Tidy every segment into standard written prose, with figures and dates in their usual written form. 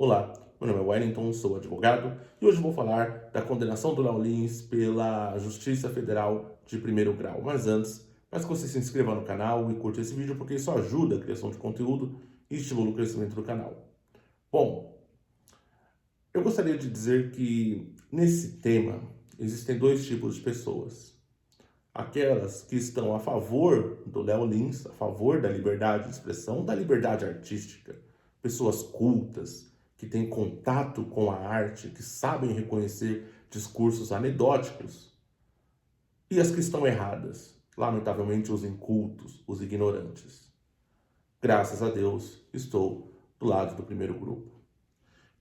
Olá, meu nome é Wellington, sou advogado e hoje vou falar da condenação do Léo Lins pela Justiça Federal de primeiro grau. Mas antes, peço que você se inscreva no canal e curta esse vídeo porque isso ajuda a criação de conteúdo e estimula o crescimento do canal. Bom, eu gostaria de dizer que nesse tema existem dois tipos de pessoas. Aquelas que estão a favor do Léo Lins, a favor da liberdade de expressão, da liberdade artística. Pessoas cultas, que têm contato com a arte, que sabem reconhecer discursos anedóticos. E as que estão erradas, lamentavelmente os incultos, os ignorantes. Graças a Deus, estou do lado do primeiro grupo.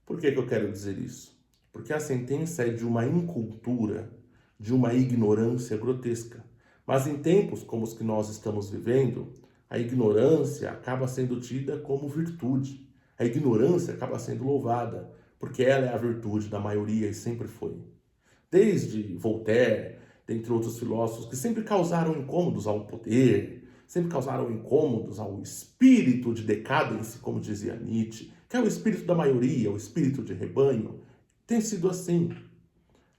Por que eu quero dizer isso? Porque a sentença é de uma incultura, de uma ignorância grotesca. Mas em tempos como os que nós estamos vivendo, a ignorância acaba sendo tida como virtude. A ignorância acaba sendo louvada, porque ela é a virtude da maioria e sempre foi. Desde Voltaire, dentre outros filósofos que sempre causaram incômodos ao poder, sempre causaram incômodos ao espírito de decadência, como dizia Nietzsche, que é o espírito da maioria, o espírito de rebanho, tem sido assim.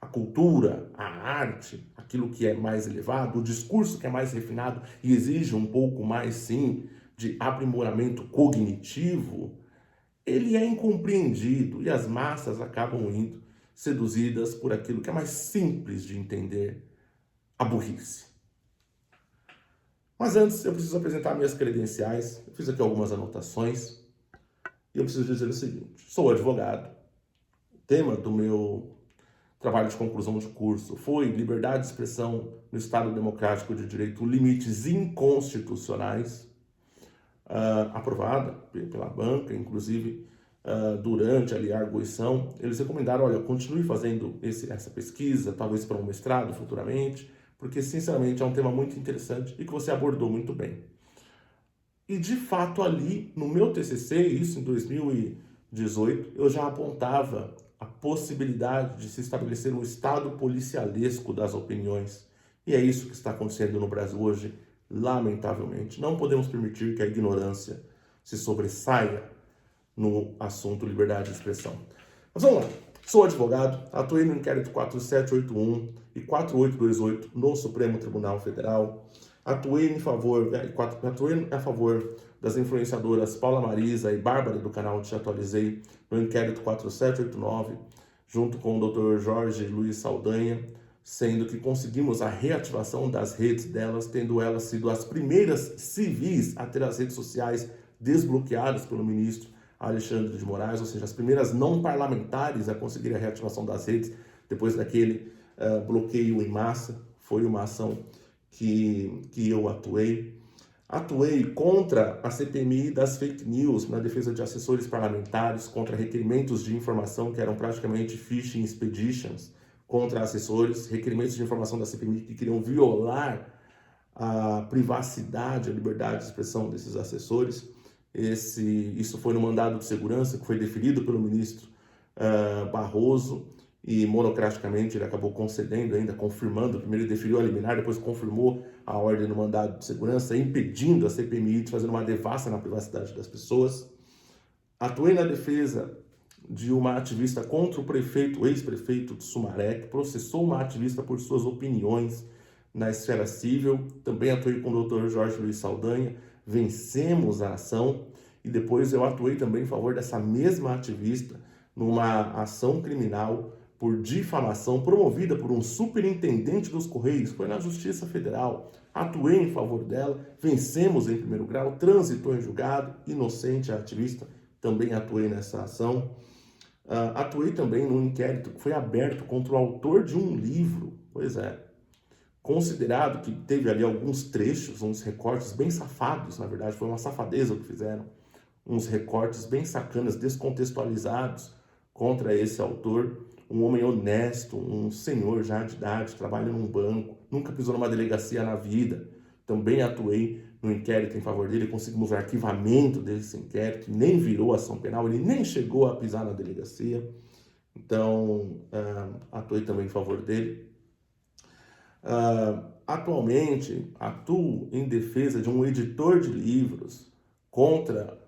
A cultura, a arte, aquilo que é mais elevado, o discurso que é mais refinado e exige um pouco mais, sim, de aprimoramento cognitivo, ele é incompreendido e as massas acabam indo seduzidas por aquilo que é mais simples de entender, a burrice. Mas antes eu preciso apresentar minhas credenciais, eu fiz aqui algumas anotações e eu preciso dizer o seguinte: sou advogado, o tema do meu trabalho de conclusão de curso foi liberdade de expressão no Estado Democrático de Direito, limites inconstitucionais, aprovada pela banca, inclusive durante ali a arguição, eles recomendaram, olha, continue fazendo essa pesquisa, talvez para um mestrado futuramente, porque sinceramente é um tema muito interessante e que você abordou muito bem. E de fato ali no meu TCC, isso em 2018, eu já apontava a possibilidade de se estabelecer um estado policialesco das opiniões. E é isso que está acontecendo no Brasil hoje, lamentavelmente. Não podemos permitir que a ignorância se sobressaia no assunto liberdade de expressão. Mas vamos lá. Sou advogado, atuei no inquérito 4781 e 4828 no Supremo Tribunal Federal. Atuei a favor das influenciadoras Paula Marisa e Bárbara do canal Te Atualizei no inquérito 4789, junto com o Dr. Jorge Luiz Saldanha, sendo que conseguimos a reativação das redes delas, tendo elas sido as primeiras civis a ter as redes sociais desbloqueadas pelo ministro Alexandre de Moraes, ou seja, as primeiras não parlamentares a conseguir a reativação das redes depois daquele bloqueio em massa. Foi uma ação que eu atuei. Atuei contra a CPMI das fake news, na defesa de assessores parlamentares, contra requerimentos de informação que eram praticamente phishing expeditions contra assessores, requerimentos de informação da CPMI que queriam violar a privacidade, a liberdade de expressão desses assessores. Isso foi no mandado de segurança que foi deferido pelo ministro Barroso e monocraticamente ele acabou concedendo, ainda confirmando. Primeiro ele deferiu a liminar, depois confirmou a ordem no mandado de segurança, impedindo a CPMI de fazer uma devassa na privacidade das pessoas. Atuei na defesa de uma ativista contra o prefeito, o ex-prefeito de Sumaré, que processou uma ativista por suas opiniões na esfera civil. Também atuei com o Dr. Jorge Luiz Saldanha, vencemos a ação e depois eu atuei também em favor dessa mesma ativista numa ação criminal por difamação promovida por um superintendente dos Correios, foi na Justiça Federal. Atuei em favor dela, vencemos em primeiro grau, transitou em julgado, inocente a ativista, também atuei nessa ação. Atuei também num inquérito que foi aberto contra o autor de um livro, pois é, considerado que teve ali alguns trechos, uns recortes bem safados, na verdade foi uma safadeza o que fizeram, uns recortes bem sacanas, descontextualizados contra esse autor, um homem honesto, um senhor já de idade, trabalha num banco, nunca pisou numa delegacia na vida. Também atuei no inquérito em favor dele, conseguimos o arquivamento desse inquérito, nem virou ação penal, ele nem chegou a pisar na delegacia. Então, atuei também em favor dele. Atualmente, atuo em defesa de um editor de livros contra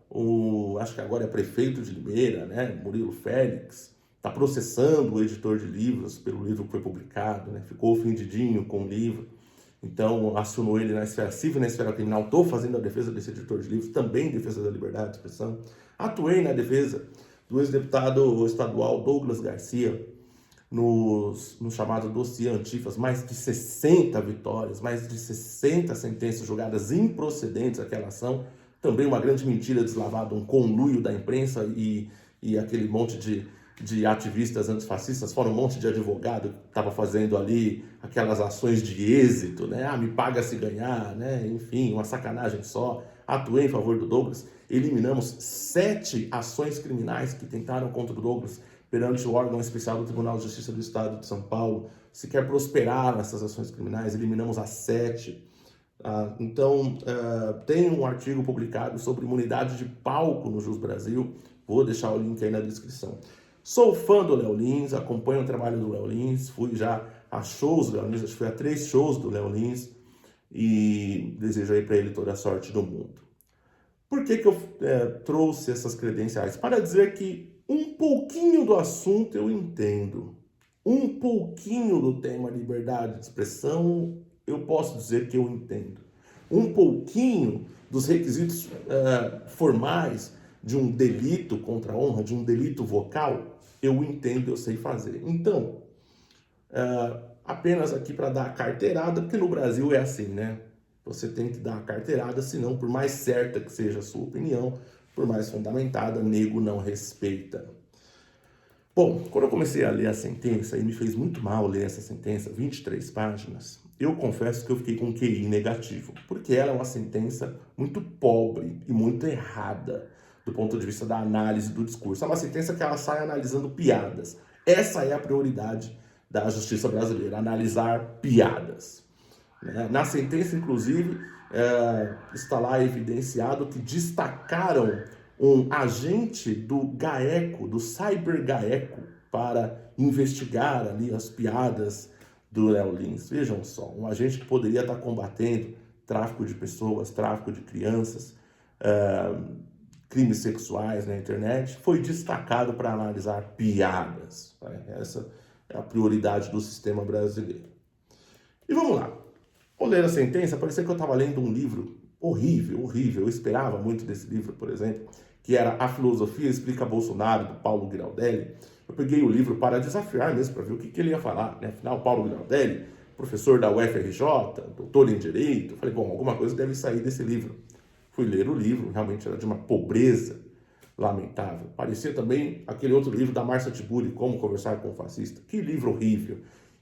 acho que agora é prefeito de Limeira, né, Murilo Félix, está processando o editor de livros pelo livro que foi publicado, né, ficou ofendidinho com o livro, então acionou ele na esfera civil, na esfera criminal. Estou fazendo a defesa desse editor de livros, também defesa da liberdade de expressão. Atuei na defesa do ex-deputado estadual Douglas Garcia, no chamado dossiê Antifas, mais de 60 vitórias, mais de 60 sentenças julgadas improcedentes àquela ação, também uma grande mentira deslavada, um conluio da imprensa e aquele monte de ativistas antifascistas, fora um monte de advogado que estava fazendo ali aquelas ações de êxito, né? Ah, me paga se ganhar, né? Enfim, uma sacanagem só. Atuei em favor do Douglas, eliminamos 7 ações criminais que tentaram contra o Douglas perante o órgão especial do Tribunal de Justiça do Estado de São Paulo. Se quer prosperar nessas ações criminais, eliminamos as 7. Então, tem um artigo publicado sobre imunidade de palco no Jus Brasil, vou deixar o link aí na descrição. Sou fã do Léo Lins, acompanho o trabalho do Léo Lins, fui já a shows do Léo Lins, acho que fui a 3 shows do Léo Lins, e desejo aí para ele toda a sorte do mundo. Por que eu trouxe essas credenciais? Para dizer que um pouquinho do assunto eu entendo, um pouquinho do tema liberdade de expressão eu posso dizer que eu entendo, um pouquinho dos requisitos formais de um delito contra a honra, de um delito vocal, eu entendo, eu sei fazer. Então, apenas aqui para dar a carteirada, porque no Brasil é assim, né? Você tem que dar a carteirada, senão, por mais certa que seja a sua opinião, por mais fundamentada, nego não respeita. Bom, quando eu comecei a ler a sentença, e me fez muito mal ler essa sentença, 23 páginas, eu confesso que eu fiquei com QI negativo, porque ela é uma sentença muito pobre e muito errada do ponto de vista da análise do discurso. É uma sentença que ela sai analisando piadas. Essa é a prioridade da justiça brasileira, analisar piadas. Na sentença, inclusive, está lá evidenciado que destacaram um agente do GAECO, do Cyber GAECO, para investigar ali as piadas do Léo Lins. Vejam só, um agente que poderia estar combatendo tráfico de pessoas, tráfico de crianças, crimes sexuais na internet, foi destacado para analisar piadas. Essa é a prioridade do sistema brasileiro. E vamos lá. Ao ler a sentença, parecia que eu estava lendo um livro horrível. Eu esperava muito desse livro, por exemplo, que era A Filosofia Explica Bolsonaro, do Paulo Giraldelli. Eu peguei o livro para desafiar mesmo, para ver o que ele ia falar, né? Afinal, Paulo Giraldelli, professor da UFRJ, doutor em Direito. Falei, bom, alguma coisa deve sair desse livro. Fui ler o livro, realmente era de uma pobreza lamentável. Parecia também aquele outro livro da Márcia Tiburi, Como Conversar com o Fascista. Que livro horrível.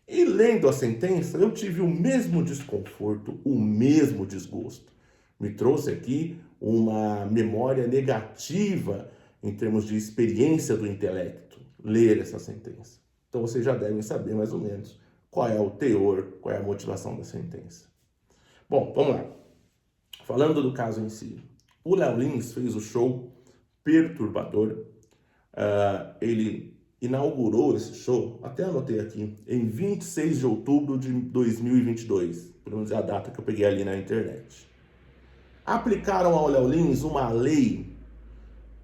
E lendo a sentença, eu tive o mesmo desconforto, o mesmo desgosto. Me trouxe aqui uma memória negativa em termos de experiência do intelecto, ler essa sentença. Então vocês já devem saber mais ou menos qual é o teor, qual é a motivação da sentença. Bom, vamos lá. Falando do caso em si, o Léo Lins fez o show Perturbador. Ele inaugurou esse show, até anotei aqui, em 26 de outubro de 2022, por não dizer a data que eu peguei ali na internet. Aplicaram ao Léo Lins uma lei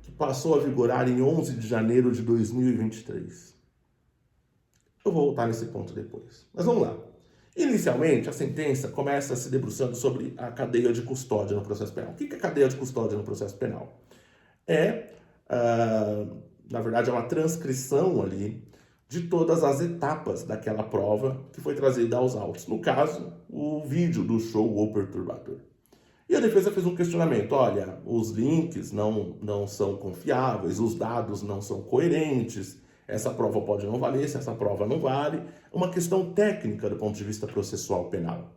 que passou a vigorar em 11 de janeiro de 2023. Eu vou voltar nesse ponto depois. Mas vamos lá. Inicialmente, a sentença começa se debruçando sobre a cadeia de custódia no processo penal. O que é cadeia de custódia no processo penal? Na verdade, é uma transcrição ali de todas as etapas daquela prova que foi trazida aos autos. No caso, o vídeo do show O Perturbador. E a defesa fez um questionamento. Olha, os links não são confiáveis, os dados não são coerentes, essa prova pode não valer, se essa prova não vale. Uma questão técnica do ponto de vista processual penal.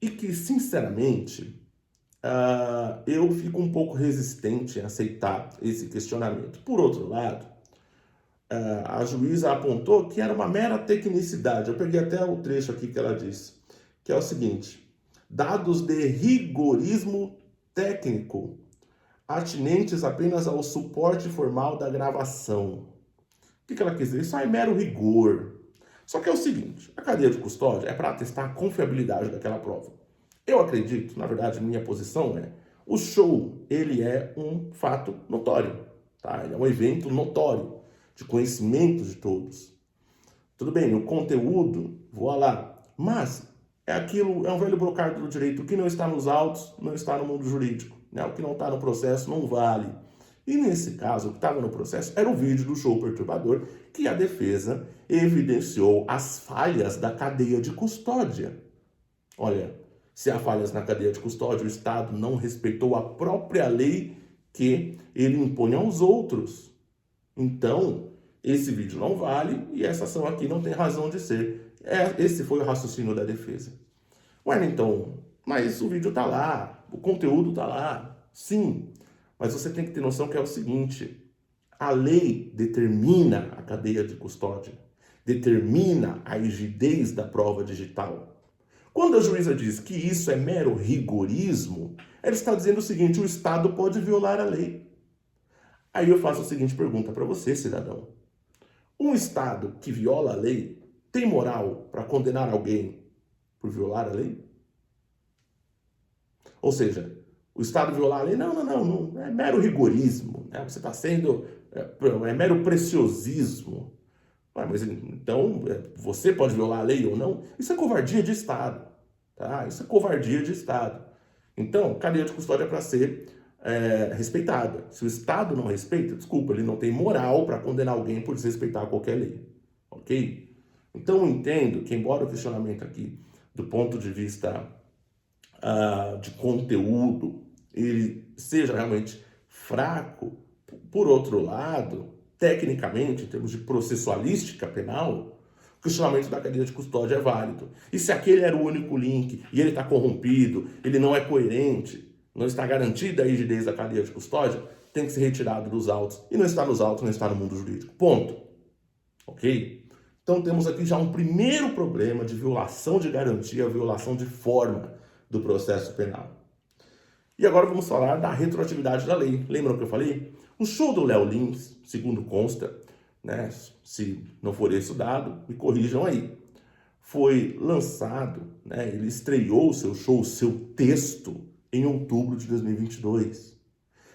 E que, sinceramente, eu fico um pouco resistente a aceitar esse questionamento. Por outro lado, a juíza apontou que era uma mera tecnicidade. Eu peguei até o trecho aqui que ela disse, que é o seguinte: dados de rigorismo técnico atinentes apenas ao suporte formal da gravação. O que ela quis dizer? Isso aí é mero rigor. Só que é o seguinte, a cadeia de custódia é para atestar a confiabilidade daquela prova. Eu acredito, na verdade, minha posição é, O show, ele é um fato notório, tá? Ele é um evento notório, de conhecimento de todos. Tudo bem, o conteúdo, vou lá, mas é aquilo, é um velho brocado do direito, o que não está nos autos, não está no mundo jurídico, né? O que não está no processo não vale. E nesse caso, o que estava no processo era o vídeo do show perturbador que a defesa evidenciou as falhas da cadeia de custódia. Olha, se há falhas na cadeia de custódia, o Estado não respeitou a própria lei que ele impõe aos outros. Então, esse vídeo não vale e essa ação aqui não tem razão de ser. Esse foi o raciocínio da defesa. Wellington, mas o vídeo está lá, o conteúdo está lá. Sim, mas você tem que ter noção que é o seguinte: a lei determina a cadeia de custódia, determina a rigidez da prova digital. Quando a juíza diz que isso é mero rigorismo, ela está dizendo o seguinte: o Estado pode violar a lei. Aí eu faço a seguinte pergunta para você, cidadão. Um Estado que viola a lei tem moral para condenar alguém por violar a lei? Ou seja, o Estado violar a lei, não é mero rigorismo, né? Você está sendo, é mero preciosismo. Mas então, você pode violar a lei ou não? Isso é covardia de Estado, tá? Isso é covardia de Estado. Então, cadeia de custódia é para ser respeitada. Se o Estado não respeita, desculpa, ele não tem moral para condenar alguém por desrespeitar qualquer lei, ok? Então, eu entendo que, embora o questionamento aqui, do ponto de vista de conteúdo, ele seja realmente fraco, por outro lado, tecnicamente, em termos de processualística penal, o questionamento da cadeia de custódia é válido. E se aquele era o único link e ele está corrompido, ele não é coerente, não está garantida a rigidez da cadeia de custódia, tem que ser retirado dos autos. E não está nos autos, não está no mundo jurídico. Ponto. Ok? Então temos aqui já um primeiro problema de violação de garantia, violação de forma do processo penal. E agora vamos falar da retroatividade da lei. Lembram que eu falei? O show do Léo Lins, segundo consta, né, se não for esse o dado, me corrijam aí, foi lançado, né, ele estreou o seu show, o seu texto, em outubro de 2022.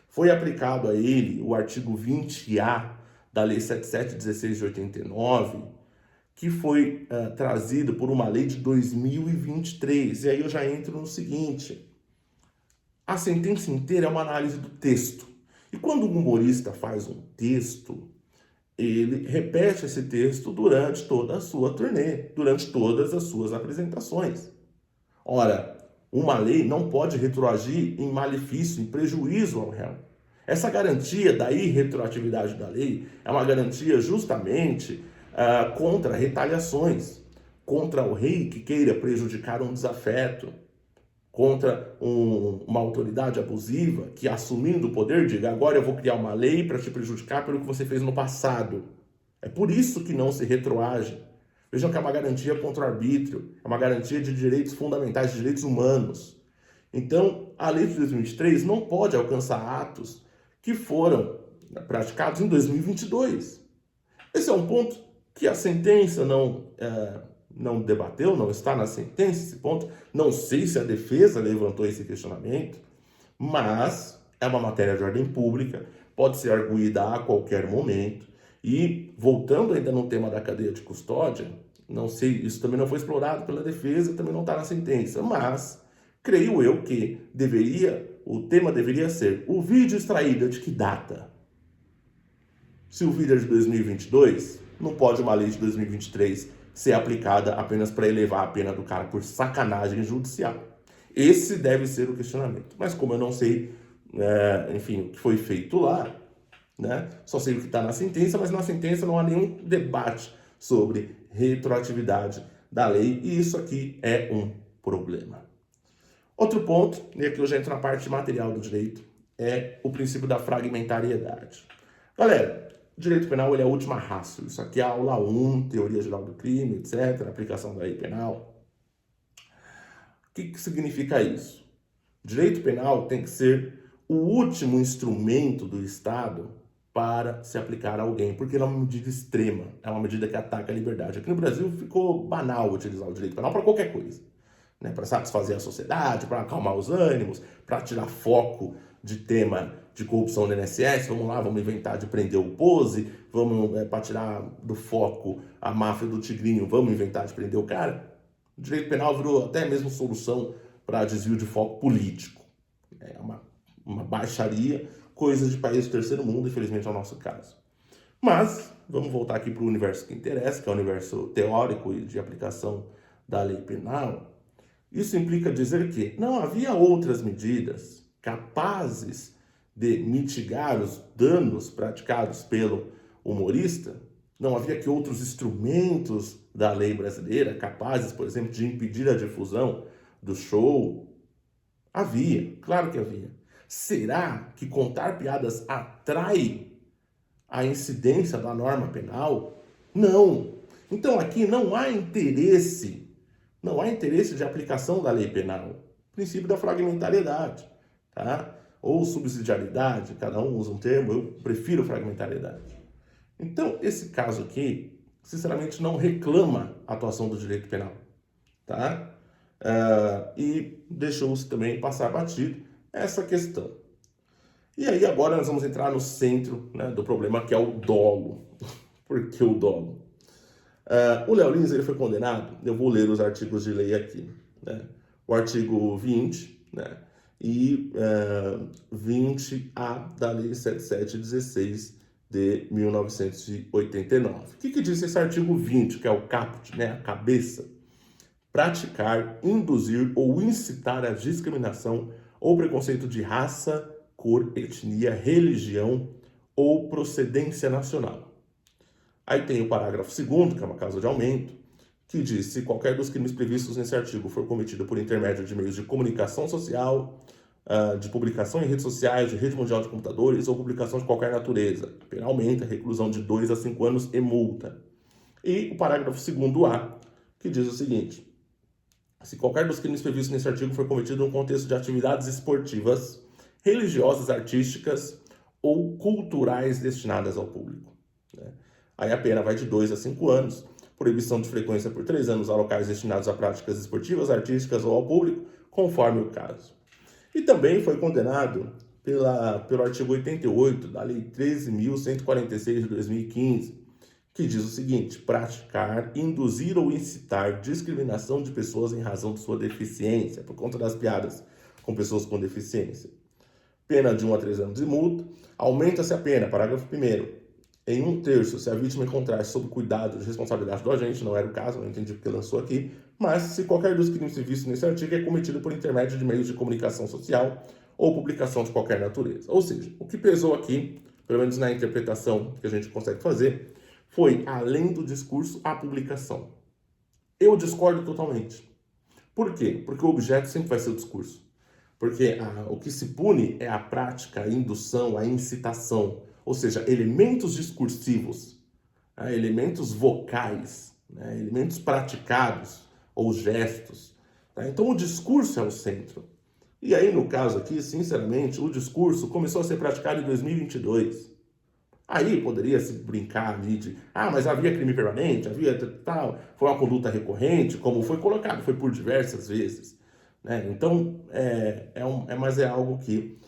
Foi aplicado a ele o artigo 20A da Lei 7716 de 89, que foi trazido por uma lei de 2023. E aí eu já entro no seguinte: a sentença inteira é uma análise do texto. E quando um humorista faz um texto, ele repete esse texto durante toda a sua turnê, durante todas as suas apresentações. Ora, uma lei não pode retroagir em malefício, em prejuízo ao réu. Essa garantia da irretroatividade da lei é uma garantia justamente contra retaliações, contra o rei que queira prejudicar um desafeto, contra uma autoridade abusiva que, assumindo o poder, diga: agora eu vou criar uma lei para te prejudicar pelo que você fez no passado. É por isso que não se retroage. Vejam que é uma garantia contra o arbítrio, é uma garantia de direitos fundamentais, de direitos humanos. Então, a lei de 2023 não pode alcançar atos que foram praticados em 2022. Esse é um ponto que a sentença não debateu, não está na sentença esse ponto. Não sei se a defesa levantou esse questionamento, mas é uma matéria de ordem pública, pode ser arguída a qualquer momento. E, voltando ainda no tema da cadeia de custódia, não sei, isso também não foi explorado pela defesa, também não está na sentença, mas creio eu que o tema deveria ser: o vídeo extraído é de que data? Se o vídeo é de 2022, não pode uma lei de 2023 ser aplicada apenas para elevar a pena do cara por sacanagem judicial. Esse deve ser o questionamento. Mas como eu não sei, enfim, o que foi feito lá, né? Só sei o que está na sentença, mas na sentença não há nenhum debate sobre retroatividade da lei, e isso aqui é um problema. Outro ponto, e aqui eu já entro na parte material do direito, é o princípio da fragmentariedade. Galera, o direito penal ele é a última ratio. Isso aqui é a aula 1, teoria geral do crime, etc., aplicação da lei penal. O que significa isso? O direito penal tem que ser o último instrumento do Estado para se aplicar a alguém, porque ela é uma medida extrema, é uma medida que ataca a liberdade. Aqui no Brasil ficou banal utilizar o direito penal para qualquer coisa, né, para satisfazer a sociedade, para acalmar os ânimos, para tirar foco de tema de corrupção no INSS, vamos lá, vamos inventar de prender o Pose, vamos, para tirar do foco a máfia do Tigrinho, vamos inventar de prender o cara. O direito penal virou até mesmo solução para desvio de foco político. É uma baixaria, coisas de países do terceiro mundo, infelizmente é o nosso caso. Mas, vamos voltar aqui para o universo que interessa, que é o universo teórico e de aplicação da lei penal. Isso implica dizer que não havia outras medidas capazes de mitigar os danos praticados pelo humorista? Não havia que outros instrumentos da lei brasileira capazes, por exemplo, de impedir a difusão do show? Havia, claro que havia. Será que contar piadas atrai a incidência da norma penal? Não. Então aqui não há interesse de aplicação da lei penal. Princípio da fragmentariedade, tá? Ou subsidiariedade, cada um usa um termo, eu prefiro fragmentariedade. Então, esse caso aqui, sinceramente, não reclama a atuação do direito penal, tá? E deixou-se também passar batido essa questão. E aí agora nós vamos entrar no centro, né, do problema, que é o dolo. Por que o dolo? O Léo Lins, ele foi condenado, eu vou ler os artigos de lei aqui, né? O artigo 20, né? E 20A da Lei 7716 de 1989. O que diz esse artigo 20, que é o caput, né, a cabeça? Praticar, induzir ou incitar a discriminação ou preconceito de raça, cor, etnia, religião ou procedência nacional. Aí tem o parágrafo 2º, que é uma causa de aumento, que diz: se qualquer dos crimes previstos nesse artigo for cometido por intermédio de meios de comunicação social, de publicação em redes sociais, de rede mundial de computadores ou publicação de qualquer natureza, a pena aumenta, reclusão de 2 a 5 anos e multa. E o parágrafo 2º-A, que diz o seguinte: se qualquer dos crimes previstos nesse artigo for cometido no contexto de atividades esportivas, religiosas, artísticas ou culturais destinadas ao público, né? Aí a pena vai de 2 a 5 anos, proibição de frequência por 3 anos a locais destinados a práticas esportivas, artísticas ou ao público, conforme o caso. E também foi condenado pelo artigo 88 da Lei 13.146 de 2015, que diz o seguinte: praticar, induzir ou incitar discriminação de pessoas em razão de sua deficiência, por conta das piadas com pessoas com deficiência. Pena de 1 a 3 anos de multa. Aumenta-se a pena, parágrafo 1º, em 1/3 se a vítima encontrar sob cuidado de responsabilidade do agente, não era o caso, não entendi porque lançou aqui, mas se qualquer dos crimes previstos nesse artigo é cometido por intermédio de meios de comunicação social ou publicação de qualquer natureza. Ou seja, o que pesou aqui, pelo menos na interpretação que a gente consegue fazer, foi, além do discurso, a publicação. Eu discordo totalmente. Por quê? Porque o objeto sempre vai ser o discurso. Porque o que se pune é a prática, a indução, a incitação, ou seja, elementos discursivos, né, elementos vocais, né, elementos praticados ou gestos. Tá? Então o discurso é o centro. E aí, no caso aqui, sinceramente, o discurso começou a ser praticado em 2022. Aí poderia se brincar ali de, mas havia crime permanente, havia tal, foi uma conduta recorrente, como foi colocado, foi por diversas vezes, né? Então, mas é algo que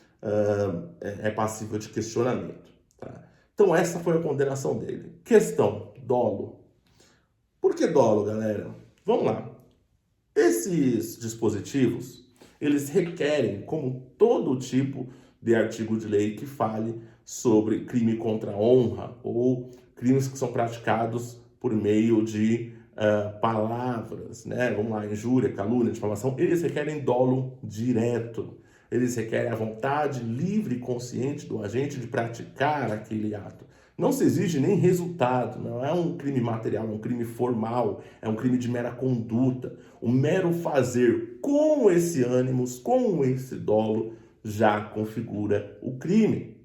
é passível de questionamento, tá? Então, essa foi a condenação dele. Questão, dolo. Por que dolo, galera? Vamos lá. Esses dispositivos, eles requerem, como todo tipo de artigo de lei que fale sobre crime contra a honra ou crimes que são praticados por meio de palavras, né? Vamos lá, injúria, calúnia, difamação, eles requerem dolo direto. Eles requerem a vontade livre e consciente do agente de praticar aquele ato. Não se exige nem resultado, não é um crime material, é um crime formal, é um crime de mera conduta. O mero fazer com esse ânimos, com esse dolo, já configura o crime.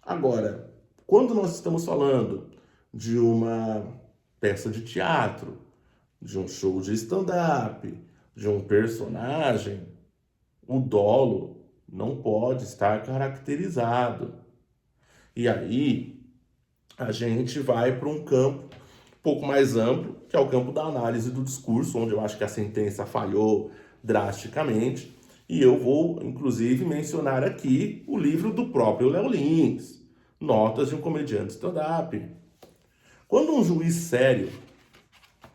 Agora, quando nós estamos falando de uma peça de teatro, de um show de stand-up, de um personagem, o dolo não pode estar caracterizado. E aí, a gente vai para um campo pouco mais amplo, que é o campo da análise do discurso, onde eu acho que a sentença falhou drasticamente. E eu vou, inclusive, mencionar aqui o livro do próprio Léo Lins, Notas de um Comediante Stand-up. Quando um juiz sério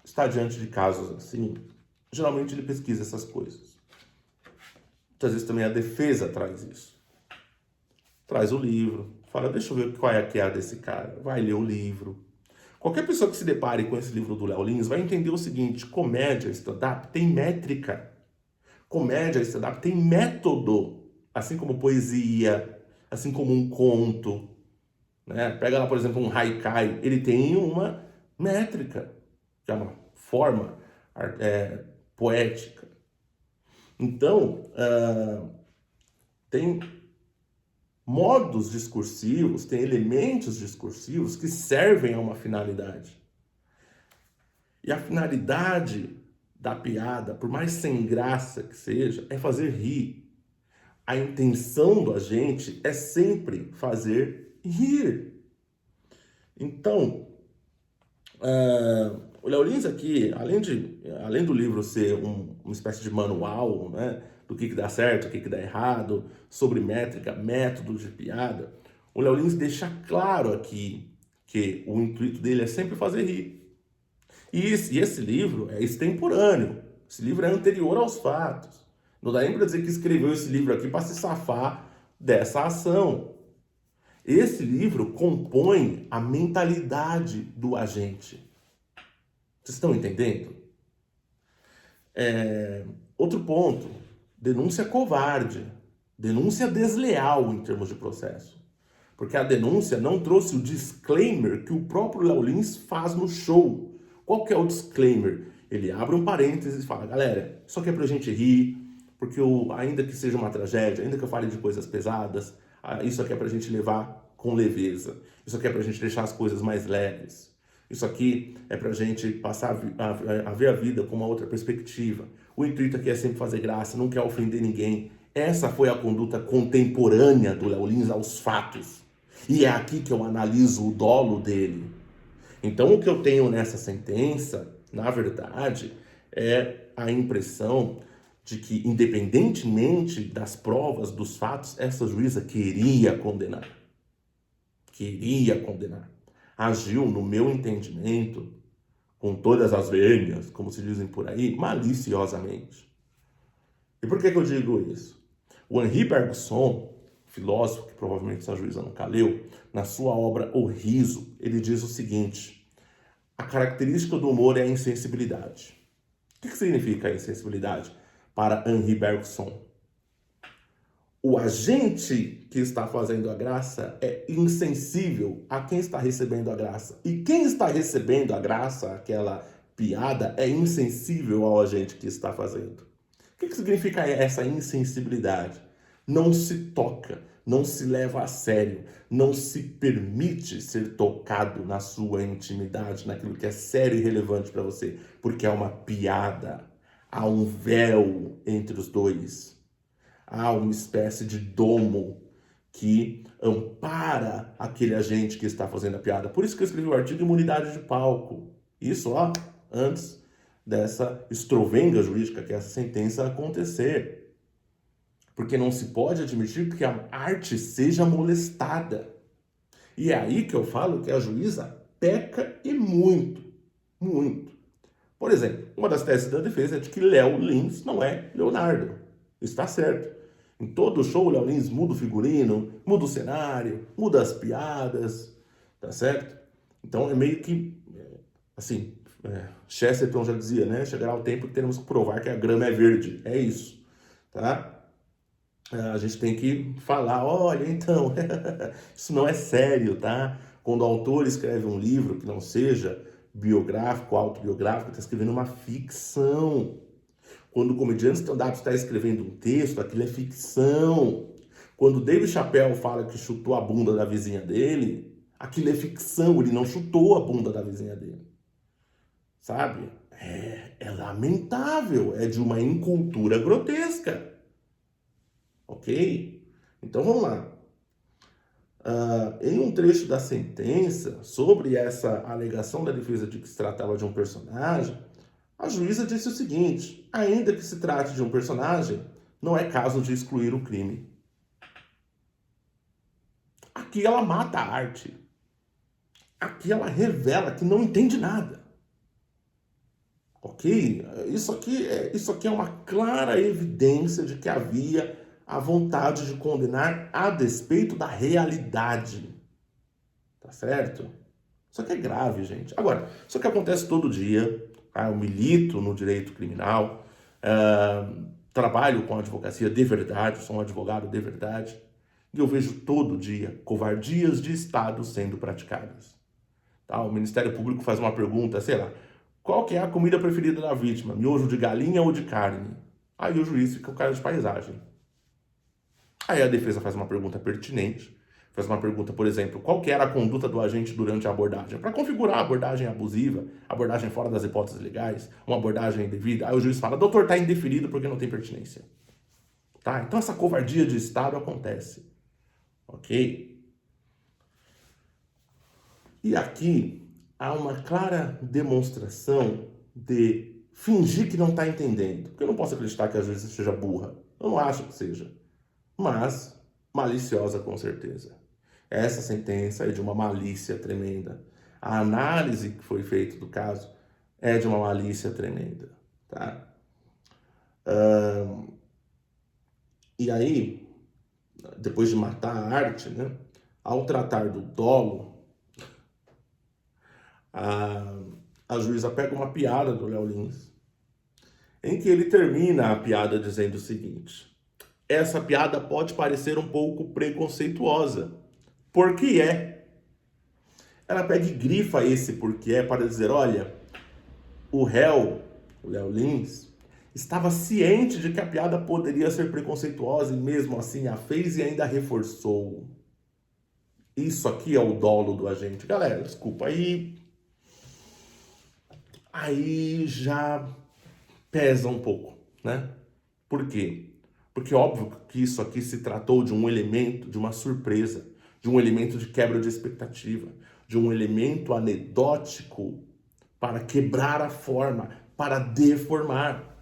está diante de casos assim, geralmente ele pesquisa essas coisas. Muitas vezes também a defesa traz isso. Traz o livro, fala, deixa eu ver qual é a que é a desse cara. Vai ler o livro. Qualquer pessoa que se depare com esse livro do Léo Lins vai entender o seguinte: comédia, stand-up tem métrica. Comédia, stand-up tem método. Assim como poesia, assim como um conto. Né? Pega lá, por exemplo, um haikai. Ele tem uma métrica, que é uma forma poética. Então, tem modos discursivos, tem elementos discursivos que servem a uma finalidade. E a finalidade da piada, por mais sem graça que seja, é fazer rir. A intenção do agente é sempre fazer rir. Então, o Léo Lins aqui, além do livro ser uma espécie de manual, né, do que dá certo, o que dá errado, sobre métrica, métodos de piada, o Léo Lins deixa claro aqui que o intuito dele é sempre fazer rir. E esse livro é extemporâneo. Esse livro é anterior aos fatos. Não dá nem para dizer que escreveu esse livro aqui para se safar dessa ação. Esse livro compõe a mentalidade do agente. Vocês estão entendendo? Outro ponto, denúncia covarde, denúncia desleal em termos de processo. Porque a denúncia não trouxe o disclaimer que o próprio Léo Lins faz no show. Qual que é o disclaimer? Ele abre um parênteses e fala, galera, isso aqui é pra gente rir, porque ainda que seja uma tragédia, ainda que eu fale de coisas pesadas, isso aqui é pra gente levar com leveza. Isso aqui é pra gente deixar as coisas mais leves. Isso aqui é pra gente passar a ver a vida com uma outra perspectiva. O intuito aqui é sempre fazer graça, não quer ofender ninguém. Essa foi a conduta contemporânea do Léo Lins aos fatos. E é aqui que eu analiso o dolo dele. Então, o que eu tenho nessa sentença, na verdade, é a impressão de que, independentemente das provas, dos fatos, essa juíza queria condenar. Queria condenar. Agiu, no meu entendimento, com todas as vênias, como se dizem por aí, maliciosamente. E por que eu digo isso? O Henri Bergson, filósofo que provavelmente essa juíza nunca leu, na sua obra O Riso, ele diz o seguinte: a característica do humor é a insensibilidade. O que significa a insensibilidade para Henri Bergson? O agente que está fazendo a graça é insensível a quem está recebendo a graça. E quem está recebendo a graça, aquela piada, é insensível ao agente que está fazendo. O que significa essa insensibilidade? Não se toca, não se leva a sério, não se permite ser tocado na sua intimidade, naquilo que é sério e relevante para você, porque é uma piada. Há um véu entre os dois. Há uma espécie de domo que ampara aquele agente que está fazendo a piada. Por isso que eu escrevi o artigo Imunidade de Palco. Isso, antes dessa estrovenga jurídica, que é essa sentença acontecer. Porque não se pode admitir que a arte seja molestada. E é aí que eu falo que a juíza peca e muito, muito. Por exemplo, uma das teses da defesa é de que Léo Lins não é Leonardo. Está certo. Em todo show, o Léo Lins muda o figurino, muda o cenário, muda as piadas, tá certo? Então é meio que, assim, Chesterton já dizia, né? Chegará o tempo que teremos que provar que a grama é verde. É isso, tá? A gente tem que falar, olha, então, isso não é sério, tá? Quando o autor escreve um livro que não seja biográfico, autobiográfico, está escrevendo uma ficção. Quando o comediante stand-up está escrevendo um texto, aquilo é ficção. Quando o Dave Chappelle fala que chutou a bunda da vizinha dele, aquilo é ficção, ele não chutou a bunda da vizinha dele. Sabe? É lamentável, é de uma incultura grotesca. Ok? Então vamos lá. Em um trecho da sentença, sobre essa alegação da defesa de que se tratava de um personagem, a juíza disse o seguinte: ainda que se trate de um personagem, não é caso de excluir o crime. Aqui ela mata a arte. Aqui ela revela que não entende nada. Ok? Isso aqui é uma clara evidência de que havia a vontade de condenar a despeito da realidade. Tá certo? Isso aqui é grave, gente. Agora, isso aqui acontece todo dia. Tá? Eu milito no direito criminal, trabalho com advocacia de verdade, sou um advogado de verdade, e eu vejo todo dia covardias de Estado sendo praticadas. Tá? O Ministério Público faz uma pergunta, sei lá, qual que é a comida preferida da vítima? Miojo de galinha ou de carne? Aí o juiz fica o cara de paisagem. Aí a defesa faz uma pergunta pertinente, faz uma pergunta, por exemplo, qual que era a conduta do agente durante a abordagem? Para configurar a abordagem abusiva, abordagem fora das hipóteses legais, uma abordagem indevida. Aí o juiz fala, doutor, está indeferido porque não tem pertinência. Tá? Então essa covardia de Estado acontece. Ok? E aqui há uma clara demonstração de fingir que não está entendendo. Porque eu não posso acreditar que a juíza seja burra. Eu não acho que seja. Mas maliciosa com certeza. Essa sentença é de uma malícia tremenda. A análise que foi feita do caso é de uma malícia tremenda. Tá? E aí, depois de matar a arte, né, ao tratar do dolo, a juíza pega uma piada do Léo Lins, em que ele termina a piada dizendo o seguinte: essa piada pode parecer um pouco preconceituosa, porque é. Ela pega e grifa esse porque é para dizer, olha, o réu, o Léo Lins, estava ciente de que a piada poderia ser preconceituosa e mesmo assim a fez e ainda reforçou. Isso aqui é o dolo do agente. Galera, desculpa, aí já pesa um pouco, né? Por quê? Porque óbvio que isso aqui se tratou de um elemento, de uma surpresa, de um elemento de quebra de expectativa, de um elemento anedótico para quebrar a forma, para deformar.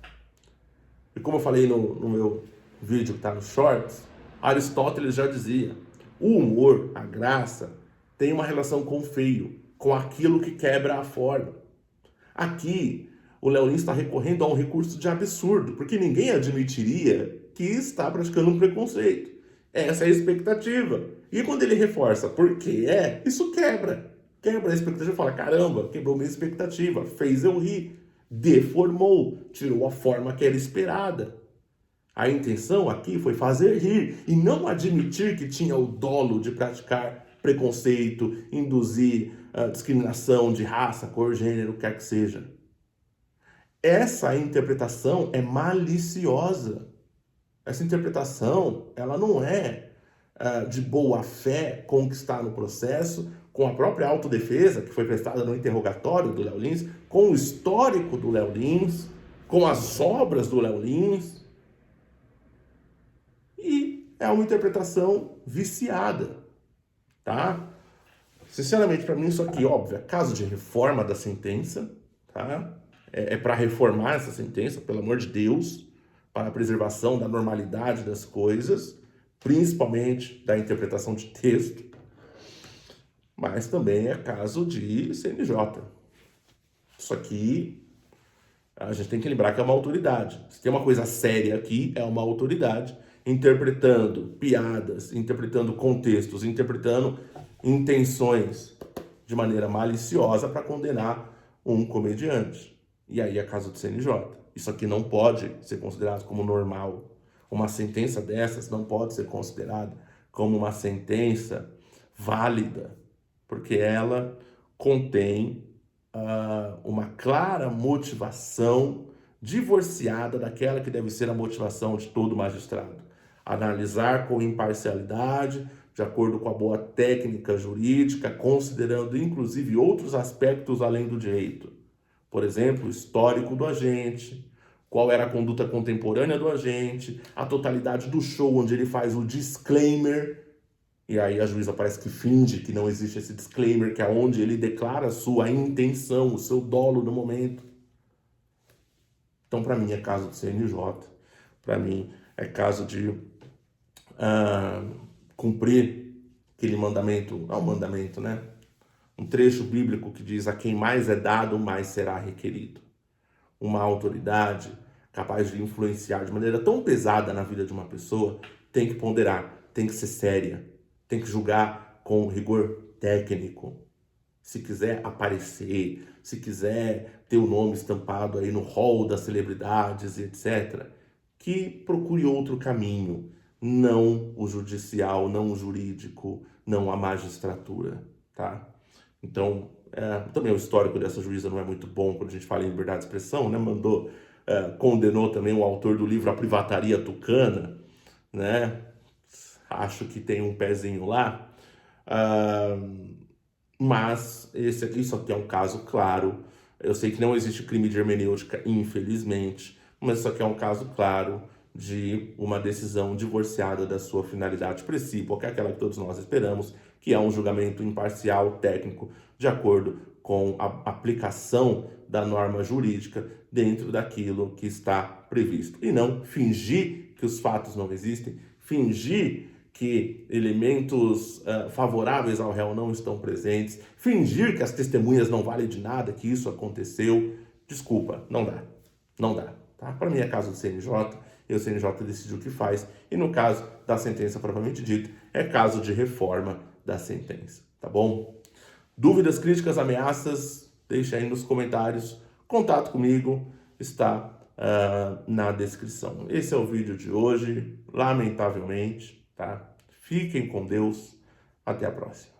E como eu falei no meu vídeo que está no Shorts, Aristóteles já dizia, o humor, a graça, tem uma relação com o feio, com aquilo que quebra a forma. Aqui, o Léo Lins está recorrendo a um recurso de absurdo, porque ninguém admitiria que está praticando um preconceito. Essa é a expectativa. E quando ele reforça porque isso quebra. Quebra a expectativa, fala, caramba, quebrou minha expectativa, fez eu rir, deformou, tirou a forma que era esperada. A intenção aqui foi fazer rir e não admitir que tinha o dolo de praticar preconceito, induzir discriminação de raça, cor, gênero, o que quer que seja. Essa interpretação é maliciosa. Essa interpretação, ela não é de boa fé com o que está no processo, com a própria autodefesa que foi prestada no interrogatório do Léo Lins, com o histórico do Léo Lins, com as obras do Léo Lins. E é uma interpretação viciada, tá? Sinceramente, para mim isso aqui, óbvio, é caso de reforma da sentença, tá? É para reformar essa sentença, pelo amor de Deus, para a preservação da normalidade das coisas, principalmente da interpretação de texto, mas também é caso de CNJ. Isso aqui, a gente tem que lembrar que é uma autoridade. Se tem uma coisa séria aqui, é uma autoridade interpretando piadas, interpretando contextos, interpretando intenções de maneira maliciosa para condenar um comediante. E aí é caso de CNJ. Isso aqui não pode ser considerado como normal. Uma sentença dessas não pode ser considerada como uma sentença válida, porque ela contém uma clara motivação divorciada daquela que deve ser a motivação de todo magistrado. Analisar com imparcialidade, de acordo com a boa técnica jurídica, considerando inclusive outros aspectos além do direito. Por exemplo, o histórico do agente, qual era a conduta contemporânea do agente, a totalidade do show onde ele faz o disclaimer, E aí a juíza parece que finge que não existe esse disclaimer, que é onde ele declara a sua intenção, o seu dolo no momento. Então, para mim, é caso de CNJ, para mim, é caso de cumprir aquele mandamento, não mandamento, né? Um trecho bíblico que diz: a quem mais é dado, mais será requerido. Uma autoridade capaz de influenciar de maneira tão pesada na vida de uma pessoa tem que ponderar, tem que ser séria, tem que julgar com rigor técnico. Se quiser aparecer, se quiser ter o nome estampado aí no hall das celebridades e etc., que procure outro caminho, não o judicial, não o jurídico, não a magistratura, tá? Então, também o histórico dessa juíza não é muito bom quando a gente fala em liberdade de expressão, né? Condenou também o autor do livro A Privataria Tucana, né? Acho que tem um pezinho lá. Mas isso aqui é um caso claro. Eu sei que não existe crime de hermenêutica, infelizmente, mas isso aqui é um caso claro de uma decisão divorciada da sua finalidade principal, que é aquela que todos nós esperamos, que é um julgamento imparcial, técnico, de acordo com a aplicação da norma jurídica dentro daquilo que está previsto. E não fingir que os fatos não existem, fingir que elementos favoráveis ao réu não estão presentes, fingir que as testemunhas não valem de nada, que isso aconteceu. Desculpa, não dá. Não dá. Tá? Para mim é caso do CNJ, e o CNJ decide o que faz. E no caso da sentença propriamente dita, é caso de reforma da sentença. Tá bom? Dúvidas, críticas, ameaças, deixa aí nos comentários. Contato comigo está na descrição. Esse é o vídeo de hoje, lamentavelmente, tá? Fiquem com Deus. Até a próxima.